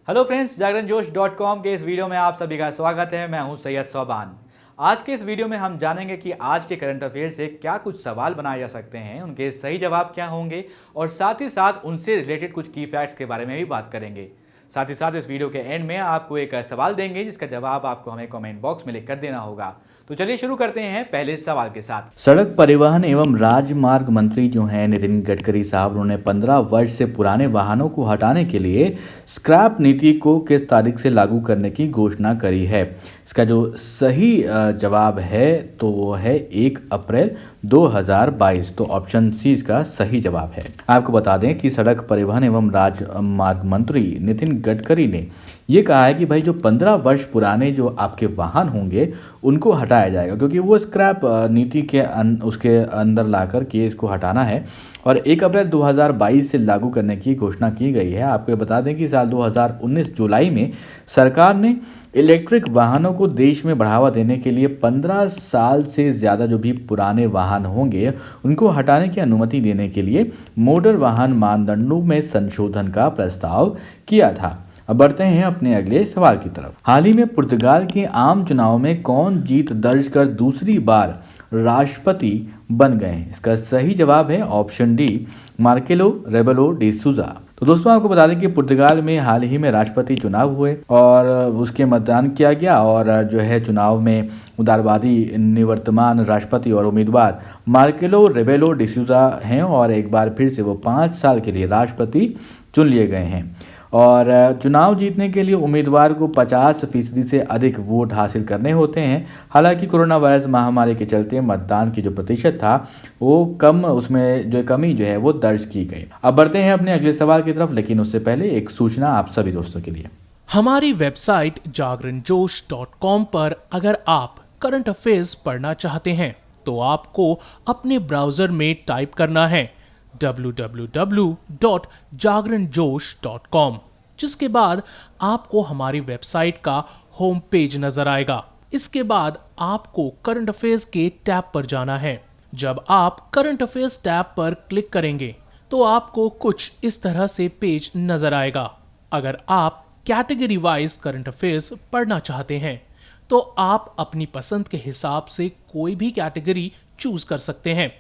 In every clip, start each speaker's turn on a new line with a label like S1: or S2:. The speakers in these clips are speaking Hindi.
S1: हेलो फ्रेंड्स, जागरणजोश.com के इस वीडियो में आप सभी का स्वागत है। मैं हूं सैयद सोबान। आज के इस वीडियो में हम जानेंगे कि आज के करंट अफेयर से क्या कुछ सवाल बनाए जा सकते हैं, उनके सही जवाब क्या होंगे और साथ ही साथ उनसे रिलेटेड कुछ की फैक्ट्स के बारे में भी बात करेंगे। साथ ही साथ इस वीडियो के एंड में आपको एक सवाल देंगे जिसका जवाब आपको हमें कमेंट बॉक्स में लिख कर देना होगा। तो चलिए शुरू करते हैं पहले सवाल के साथ।
S2: सड़क परिवहन एवं राजमार्ग मंत्री जो हैं नितिन गडकरी साहब, उन्होंने 15 वर्ष से पुराने वाहनों को हटाने के लिए स्क्रैप नीति को किस तारीख से लागू करने की घोषणा करी है। इसका जो सही जवाब है तो वो है 1 अप्रैल 2022। तो ऑप्शन सी इसका सही जवाब है। आपको बता दें कि सड़क परिवहन एवं राजमार्ग मंत्री नितिन गडकरी ने ये कहा है कि भाई जो 15 वर्ष पुराने जो आपके वाहन होंगे उनको हटाया जाएगा, क्योंकि वो स्क्रैप नीति के उसके अंदर लाकर के इसको हटाना है और 1 अप्रैल 2022 से लागू करने की घोषणा की गई है। आपको बता दें कि साल 2019 जुलाई में सरकार ने इलेक्ट्रिक वाहनों को देश में बढ़ावा देने के लिए 15 साल से ज़्यादा जो भी पुराने वाहन होंगे उनको हटाने की अनुमति देने के लिए मोटर वाहन मानदंडों में संशोधन का प्रस्ताव किया था। अब बढ़ते हैं अपने अगले सवाल की तरफ। हाल ही में पुर्तगाल के आम चुनाव में कौन जीत दर्ज कर दूसरी बार राष्ट्रपति बन गए हैं। इसका सही जवाब है ऑप्शन डी, मार्केलो रेबेलो डी सूजा। तो दोस्तों आपको बता दें कि पुर्तगाल में हाल ही में राष्ट्रपति चुनाव हुए और उसके मतदान किया गया और जो है चुनाव में उदारवादी निवर्तमान राष्ट्रपति और उम्मीदवार मार्केलो रेबेलो डी सूजा हैं और एक बार फिर से वो 5 साल के लिए राष्ट्रपति चुन लिए गए हैं। और चुनाव जीतने के लिए उम्मीदवार को 50% से अधिक वोट हासिल करने होते हैं। हालांकि कोरोना वायरस महामारी के चलते मतदान की जो प्रतिशत था वो कम, उसमें जो कमी जो है वो दर्ज की गई। अब बढ़ते हैं अपने अगले सवाल की तरफ, लेकिन उससे पहले एक सूचना आप सभी दोस्तों के लिए।
S3: हमारी वेबसाइट जागरणजोश.com पर अगर आप करंट अफेयर्स पढ़ना चाहते हैं तो आपको अपने ब्राउजर में टाइप करना है www.jagranjosh.com, जिसके बाद आपको हमारी वेबसाइट का होम पेज नजर आएगा। इसके बाद आपको करंट अफेयर्स के टैब पर जाना है। जब आप करंट अफेयर्स टैब पर क्लिक करेंगे तो आपको कुछ इस तरह से पेज नजर आएगा। अगर आप कैटेगरी वाइज करंट अफेयर्स पढ़ना चाहते हैं तो आप अपनी पसंद के हिसाब से कोई भी कैटेगरी चूज कर सकते हैं,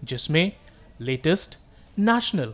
S3: जिसमें latest, national,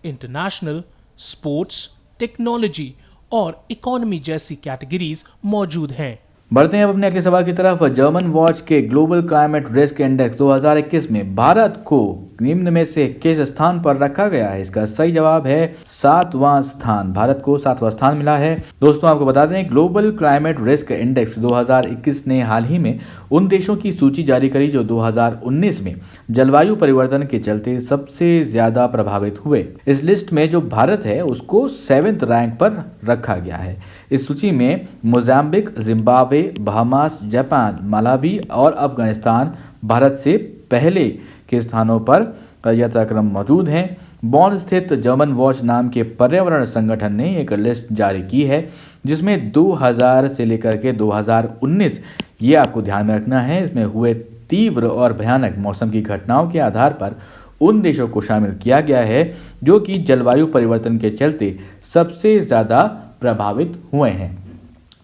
S3: international, sports, technology और इकोनॉमी जैसी कैटेगरीज मौजूद हैं।
S2: बढ़ते हैं अब अपने अगले सवाल की तरफ। जर्मन वॉच के ग्लोबल क्लाइमेट रिस्क इंडेक्स 2021 में भारत को निम्न में से किस स्थान पर रखा गया है। इसका सही जवाब है 7वां स्थान। भारत को 7वां स्थान मिला है। दोस्तों आपको बता दें ग्लोबल क्लाइमेट रिस्क इंडेक्स 2021 ने हाल ही में उन देशों की सूची जारी करी जो 2019 में जलवायु परिवर्तन के चलते सबसे ज्यादा प्रभावित हुए। इस लिस्ट में जो भारत है उसको 7वें रैंक पर रखा गया है। इस सूची में Mozambique, Zimbabwe, Bahamas, Japan, Malawi और अफगानिस्तान भारत से पहले के स्थानों पर यथाक्रम मौजूद हैं। बॉन स्थित जर्मन वॉच नाम के पर्यावरण संगठन ने एक लिस्ट जारी की है जिसमें 2000 से लेकर के 2019, ये आपको ध्यान में रखना है, इसमें हुए तीव्र और भयानक मौसम की घटनाओं के आधार पर उन देशों को शामिल किया गया है जो कि जलवायु परिवर्तन के चलते सबसे ज़्यादा प्रभावित हुए हैं।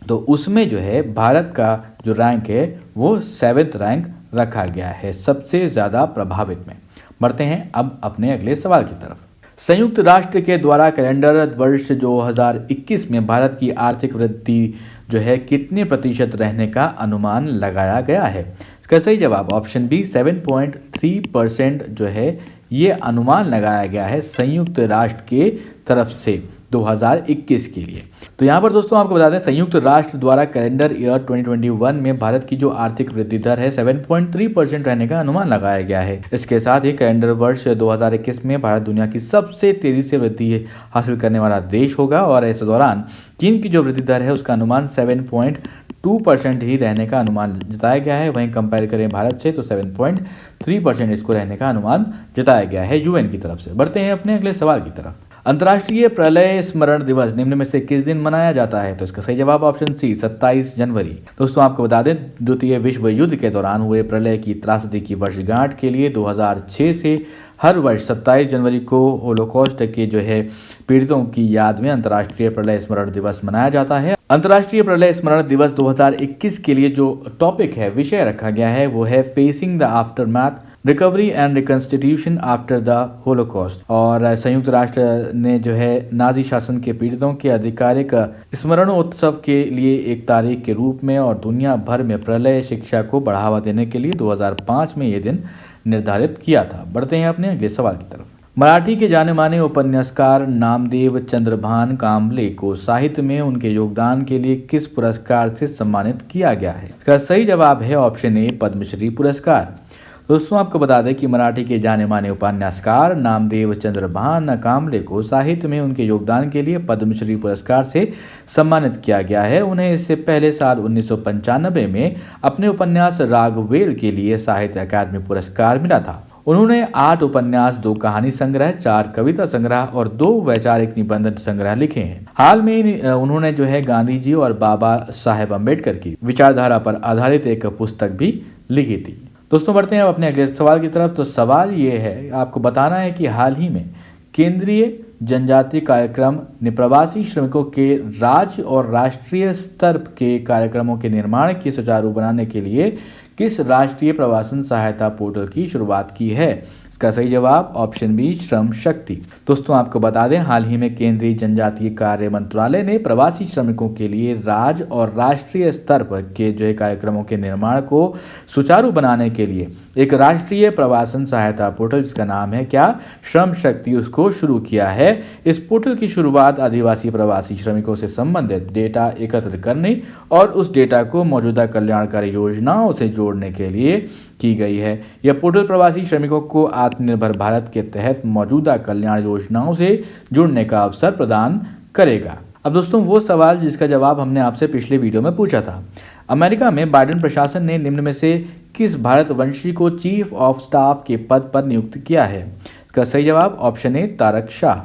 S2: तो उसमें जो है भारत का जो रैंक है वो 7वें रैंक रखा गया है सबसे ज़्यादा प्रभावित में। बढ़ते हैं अब अपने अगले सवाल की तरफ। संयुक्त राष्ट्र के द्वारा कैलेंडर वर्ष 2021 में भारत की आर्थिक वृद्धि जो है कितने प्रतिशत रहने का अनुमान लगाया गया है। इसका सही जवाब ऑप्शन बी 7.3% जो है ये अनुमान लगाया गया है संयुक्त राष्ट्र के तरफ से 2021 के लिए। तो यहाँ पर दोस्तों आपको बता दें संयुक्त राष्ट्र द्वारा कैलेंडर ईयर 2021 में भारत की जो आर्थिक वृद्धि दर है 7.3% रहने का अनुमान लगाया गया है। इसके साथ ही कैलेंडर वर्ष 2021 में भारत दुनिया की सबसे तेजी से वृद्धि हासिल करने वाला देश होगा और इस दौरान चीन की जो वृद्धि दर है उसका अनुमान 7.2% ही रहने का अनुमान जताया गया है। वहीं कंपेयर करें भारत से तो 7.3% इसको रहने का अनुमान जताया गया है यूएन की तरफ से। बढ़ते हैं अपने अगले सवाल की तरफ। अंतर्राष्ट्रीय प्रलय स्मरण दिवस निम्न में से किस दिन मनाया जाता है। तो इसका सही जवाब ऑप्शन सी 27 जनवरी। दोस्तों आपको बता दें द्वितीय विश्व युद्ध के दौरान हुए प्रलय की त्रासदी की वर्षगांठ के लिए 2006 से हर वर्ष 27 जनवरी को होलोकॉस्ट के जो है पीड़ितों की याद में अंतर्राष्ट्रीय प्रलय स्मरण दिवस मनाया जाता है। अंतर्राष्ट्रीय प्रलय स्मरण दिवस 2021 के लिए जो टॉपिक है, विषय रखा गया है, वो है facing the aftermath, recovery and reconstitution after the Holocaust. और संयुक्त राष्ट्र ने जो है नाजी शासन के पीड़ितों के आधिकारिक स्मरणोत्सव के लिए एक तारीख के रूप में और दुनिया भर में प्रलय शिक्षा को बढ़ावा देने के लिए 2005 में ये दिन निर्धारित किया था। बढ़ते हैं अपने अगले सवाल की तरफ। मराठी के जाने माने उपन्यासकार नामदेव चंद्रभान कांबले को साहित्य में उनके योगदान के लिए किस पुरस्कार से सम्मानित किया गया है? इसका सही जवाब है ऑप्शन ए, पद्मश्री पुरस्कार। दोस्तों आपको बता दें कि मराठी के जाने माने उपन्यासकार नामदेव चंद्रभान कांबले को साहित्य में उनके योगदान के लिए पद्मश्री पुरस्कार से सम्मानित किया गया है। उन्हें इससे पहले साल 1995 में अपने उपन्यास राघवेल के लिए साहित्य अकादमी पुरस्कार मिला था। उन्होंने 8 उपन्यास, 2 कहानी संग्रह, 4 कविता संग्रह और 2 वैचारिक निबंध संग्रह लिखे हैं। हाल में उन्होंने जो है गांधी जी और बाबा साहेब अम्बेडकर की विचारधारा पर आधारित एक पुस्तक भी लिखी थी। दोस्तों बढ़ते हैं अब अपने अगले सवाल की तरफ। तो सवाल ये है, आपको बताना है कि हाल ही में केंद्रीय जनजातीय कार्यक्रम ने प्रवासी श्रमिकों के राज्य और राष्ट्रीय स्तर के कार्यक्रमों के निर्माण की सुचारू बनाने के लिए किस राष्ट्रीय प्रवासन सहायता पोर्टल की शुरुआत की है? इसका सही जवाब ऑप्शन बी, श्रम शक्ति। दोस्तों आपको बता दें, हाल ही में केंद्रीय जनजातीय कार्य मंत्रालय ने प्रवासी श्रमिकों के लिए राज्य और राष्ट्रीय स्तर पर के जो है कार्यक्रमों के निर्माण को सुचारू बनाने के लिए एक राष्ट्रीय प्रवासन सहायता पोर्टल, जिसका नाम है क्या, श्रम शक्ति, उसको शुरू किया है। इस पोर्टल की शुरुआत आदिवासी प्रवासी श्रमिकों से संबंधित डेटा एकत्र करने और उस डेटा को मौजूदा कल्याणकारी योजनाओं से जोड़ने के लिए की गई है। यह पोर्टल प्रवासी श्रमिकों को आत्मनिर्भर भारत के तहत मौजूदा कल्याण योजनाओं से जुड़ने का अवसर प्रदान करेगा। अब दोस्तों वो सवाल जिसका जवाब हमने आपसे पिछले वीडियो में पूछा था। अमेरिका में बाइडेन प्रशासन ने निम्न में से किस भारतवंशी को चीफ ऑफ स्टाफ के पद पर नियुक्त किया है? इसका सही जवाब ऑप्शन ए, तारक शाह।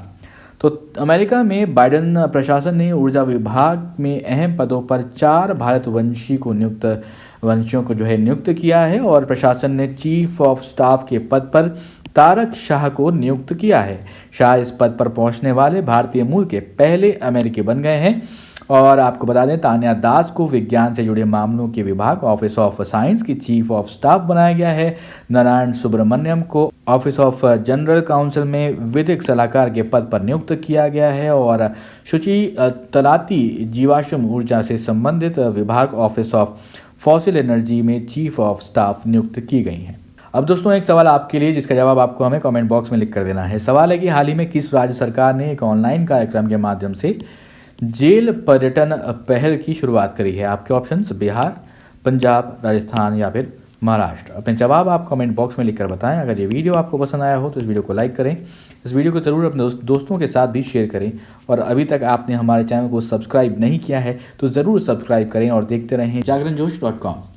S2: तो अमेरिका में बाइडेन प्रशासन ने ऊर्जा विभाग में अहम पदों पर 4 भारतवंशियों को जो है नियुक्त किया है और प्रशासन ने चीफ ऑफ स्टाफ के पद पर तारक शाह को नियुक्त किया है। शाह इस पद पर पहुंचने वाले भारतीय मूल के पहले अमेरिकी बन गए हैं। और आपको बता दें, तान्या दास को विज्ञान से जुड़े मामलों के विभाग ऑफिस ऑफ साइंस की चीफ ऑफ स्टाफ बनाया गया है। नारायण सुब्रमण्यम को ऑफिस ऑफ जनरल काउंसिल में विधिक सलाहकार के पद पर नियुक्त किया गया है। और शुचि तलाती जीवाश्म ऊर्जा से संबंधित विभाग ऑफिस ऑफ फॉसिल एनर्जी में चीफ ऑफ स्टाफ नियुक्त की गई हैं। अब दोस्तों एक सवाल आपके लिए, जिसका जवाब आपको हमें कमेंट बॉक्स में लिख कर देना है। सवाल है कि हाल ही में किस राज्य सरकार ने एक ऑनलाइन कार्यक्रम के माध्यम से जेल पर्यटन पहल की शुरुआत करी है? आपके ऑप्शंस बिहार, पंजाब, राजस्थान या फिर महाराष्ट्र। अपने जवाब आप कमेंट बॉक्स में लिखकर बताएं। अगर ये वीडियो आपको पसंद आया हो तो इस वीडियो को लाइक करें, इस वीडियो को ज़रूर अपने दोस्तों के साथ भी शेयर करें। और अभी तक आपने हमारे चैनल को सब्सक्राइब नहीं किया है तो ज़रूर सब्सक्राइब करें और देखते रहें जागरणजोश.com।